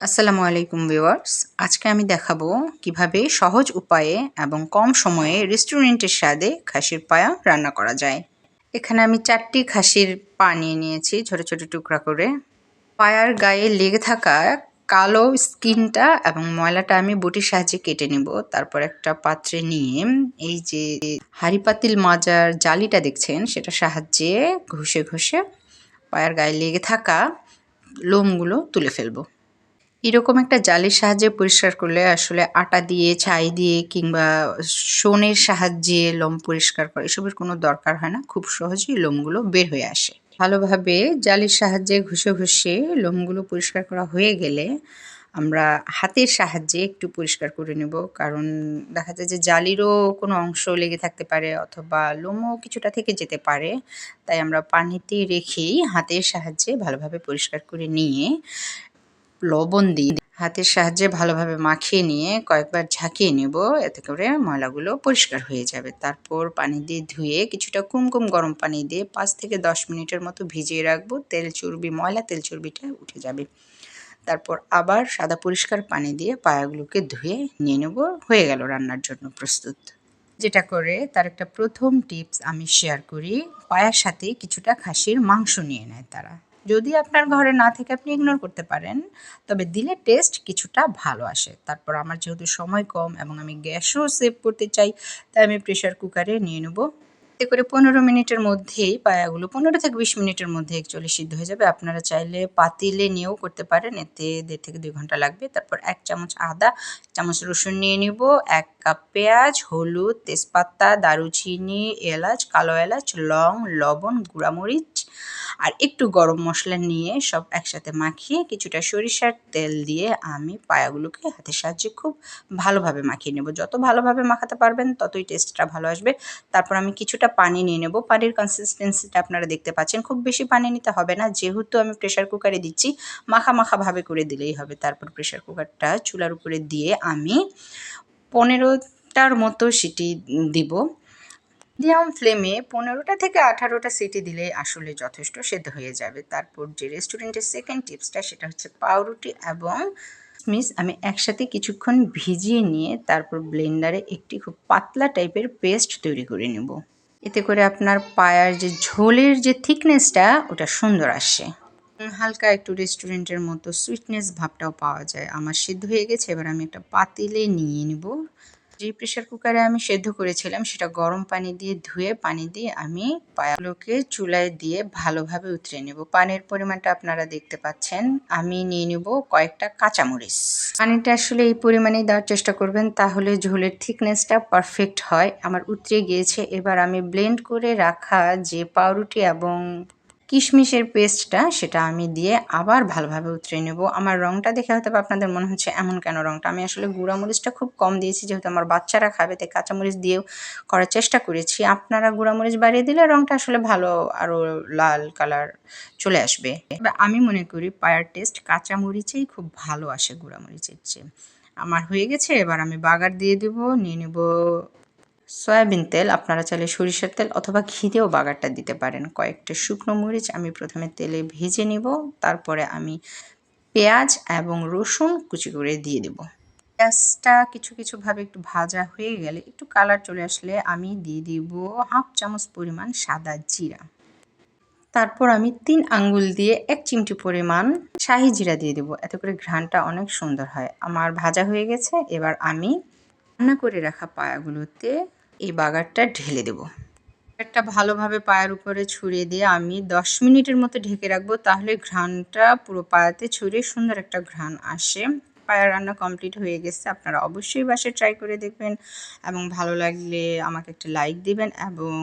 আসসালামু আলাইকুম ভিউয়ার্স। আজকে আমি দেখাবো কিভাবে সহজ উপায়ে এবং কম সময়ে রেস্টুরেন্টের স্বাদে খাসির পায়া রান্না করা যায়। এখানে আমি 4টি খাসির পা নিয়ে নিয়েছি ছোট ছোট টুকরা করে। পায়ার গায়ে লেগে থাকা কালো স্কিনটা এবং ময়লাটা আমি বটির সাহায্যে কেটে নেব। তারপর একটা পাত্রে নিয়ে এই যে হাঁড়ি পাতিল মাজার জালিটা দেখছেন সেটার সাহায্যে ঘষে ঘষে পায়ার গায়ে লেগে থাকা লোমগুলো তুলে ফেলবো। এরকম একটা জালির সাহায্যে পরিষ্কার করলে আসলে আটা দিয়ে, ছাই দিয়ে কিংবা শোনের সাহায্যে লোম পরিষ্কার করা এসবের কোনো দরকার হয় না। খুব সহজেই লোমগুলো বের হয়ে আসে। ভালোভাবে জালির সাহায্যে ঘষে ঘষে লোমগুলো পরিষ্কার করা হয়ে গেলে আমরা হাতের সাহায্যে একটু পরিষ্কার করে নেব। কারণ দেখা যায় যে জালিরও কোনো অংশ লেগে থাকতে পারে অথবা লোমও কিছুটা থেকে যেতে পারে। তাই আমরা পানিতে রেখেই হাতের সাহায্যে ভালোভাবে পরিষ্কার করে নিয়ে লবণ দিয়ে হাতের সাহায্যে ভালোভাবে মাখিয়ে নিয়ে কয়েকবার ঝাঁকিয়ে নেব, এতে করে ময়লাগুলো পরিষ্কার হয়ে যাবে। তারপর পানি দিয়ে ধুয়ে কিছুটা কুমকুম গরম পানি দিয়ে 5 থেকে 10 মিনিটের মতো ভিজিয়ে রাখবো। তেল চর্বি ময়লা তেল চর্বিটা উঠে যাবে। তারপর আবার সাদা পরিষ্কার পানি দিয়ে পায়াগুলোকে ধুয়ে নিয়ে নেব। হয়ে গেল রান্নার জন্য প্রস্তুত। যেটা করে তার একটা প্রথম টিপস আমি শেয়ার করি। পায়ার সাথে কিছুটা খাসির মাংস নিয়ে নেয় তারা। যদি আপনার ঘরে না থেকে আপনি ইগনোর করতে পারেন, তবে দিলে টেস্ট কিছুটা ভালো আসে। তারপর আমার যেহেতু সময় কম এবং আমি গ্যাসও সেভ করতে চাই, তাই আমি প্রেশার কুকারে নিয়ে নেব। এতে করে 15 মিনিটের মধ্যেই পায়াগুলো 15 থেকে 20 মিনিটের মধ্যে অ্যাকচুয়ালি সিদ্ধ হয়ে যাবে। আপনারা চাইলে পাতিলে নিয়েও করতে পারেন, এতে 1.5 থেকে 2 ঘন্টা লাগবে। তারপর 1 চামচ আদা, 1 চামচ রসুন নিয়ে নিব, 1 কাপ পেঁয়াজ, হলুদ, তেজপাতা, দারুচিনি, এলাচ, কালো এলাচ, লং, লবণ, গুঁড়ামরিচ আর একটু গরম মশলা নিয়ে সব একসাথে মাখিয়ে কিছুটা সরিষার তেল দিয়ে আমি পায়াগুলোকে হাতের সাহায্যে খুব ভালোভাবে মাখিয়ে নেব। যত ভালোভাবে মাখাতে পারবেন ততই টেস্টটা ভালো আসবে। তারপর আমি কিছুটা পানি নিয়ে নেব। পানির কনসিস্টেন্সিটা আপনারা দেখতে পাচ্ছেন। খুব বেশি পানি নিতে হবে না, যেহেতু আমি প্রেশার কুকারে দিচ্ছি মাখা মাখা ভাবে করে দিলেই হবে। তারপর প্রেশার কুকারটা চুলার উপরে দিয়ে আমি 15টার মতো সিটি দিব। মিডিয়াম ফ্লেমে 15টা থেকে 18টা সিটি দিলে আসলে যথেষ্ট সেদ্ধ হয়ে যাবে। তারপর যে রেস্টুরেন্টের সেকেন্ড টিপসটা সেটা হচ্ছে পাউরুটি এবং কিশমিশ আমি একসাথে কিছুক্ষণ ভিজিয়ে নিয়ে তারপর ব্লেন্ডারে একটি খুব পাতলা টাইপের পেস্ট তৈরি করে নেব। এতে করে আপনার পায়ার যে ঝোলের যে থিকনেসটা ওটা সুন্দর আসে। হালকা একটু রেস্টুরেন্টের মতো সুইটনেস ভাবটাও পাওয়া যায়। আমার সিদ্ধ হয়ে গেছে, এবার আমি একটা পাতিলে নিয়ে নেব। যে প্রেশার কুকারে আমি সেদ্ধ করেছিলাম সেটা গরম পানি দিয়ে ধুয়ে পানি দিয়ে আমি পায়াগুলোকে চুলায় দিয়ে ভালোভাবে উতরে নেব। পানির পরিমাণটা আপনারা দেখতে পাচ্ছেন। আমি নিয়ে নেব কয়েকটা কাঁচামরিচ। পানিটা আসলে এই পরিমাণেই দেওয়ার চেষ্টা করবেন, তাহলে ঝোলের থিকনেসটা পারফেক্ট হয়। আমার উতরে গিয়েছে, এবার আমি ব্লেন্ড করে রাখা যে পাউরুটি এবং কিশমিশের পেস্টটা সেটা আমি দিয়ে আবার ভালোভাবে উতরে নেব। আমার রঙটা দেখে হয়তো আপনাদের মনে হচ্ছে এমন কেন রঙটা, আমি আসলে গুঁড়ামরিচটা খুব কম দিয়েছি, যেহেতু আমার বাচ্চারা খাবে তাই কাঁচামরিচ দিয়েও করার চেষ্টা করেছি। আপনারা গুঁড়ামরিচ বাড়িয়ে দিলে রঙটা আসলে ভালো আরও লাল কালার চলে আসবে। তবে আমি মনে করি পায়ার টেস্ট কাঁচামরিচেই খুব ভালো আসে গুঁড়ামরিচের চেয়ে। আমার হয়ে গেছে, এবার আমি বাগার দিয়ে দেবো। নিয়ে নেব সয়াবিন তেল, আপনারা চাইলে সরিষার তেল অথবা ঘি দিয়েও বাগারটা দিতে পারেন। কয়েকটা শুকনো মরিচ আমি প্রথমে তেলে ভেজে নিব, তারপরে আমি পেঁয়াজ এবং রসুন কুচি করে দিয়ে দেব। পেঁয়াজটা কিছু কিছুভাবে একটু ভাজা হয়ে গেলে একটু কালার চলে আসলে আমি দিয়ে দিব 1/2 চামচ পরিমাণ সাদা জিরা। তারপর আমি 3 আঙ্গুল দিয়ে 1 চিমটি পরিমাণ শাহি জিরা দিয়ে দেবো, এতে করে ঘ্রাণটা অনেক সুন্দর হয়। আমার ভাজা হয়ে গেছে, এবার আমি রান্না করে রাখা পায়াগুলোতে এই বাগারটা ঢেলে দেব। একটা ভালোভাবে পায়ের উপরে ছড়িয়ে দিয়ে আমি 10 মিনিটের মতো ঢেকে রাখবো, তাহলে ঘ্রাণটা পুরো পায়াতে ছড়িয়ে সুন্দর একটা ঘ্রাণ আসে। পায়ার রান্না কমপ্লিট হয়ে গেছে। আপনারা অবশ্যই বাসায় ট্রাই করে দেখবেন এবং ভালো লাগলে আমাকে একটা লাইক দিবেন এবং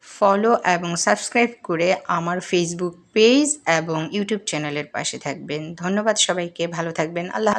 ফলো এবং সাবস্ক্রাইব করে আমার ফেসবুক পেজ এবং ইউটিউব চ্যানেলের পাশে থাকবেন। ধন্যবাদ সবাইকে, ভালো থাকবেন। আল্লাহ।